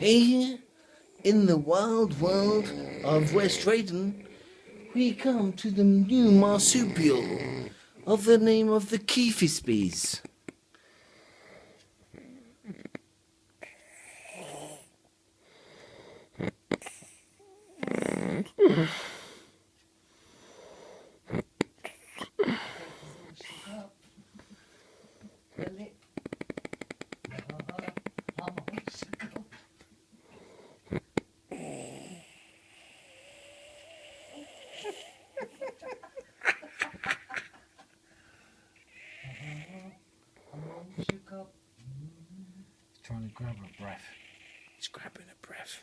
Here, in the wild world of West Drayton, we come to the new marsupial of the name of the Keithymarsupispieces. Trying to grab a breath. He's grabbing a breath.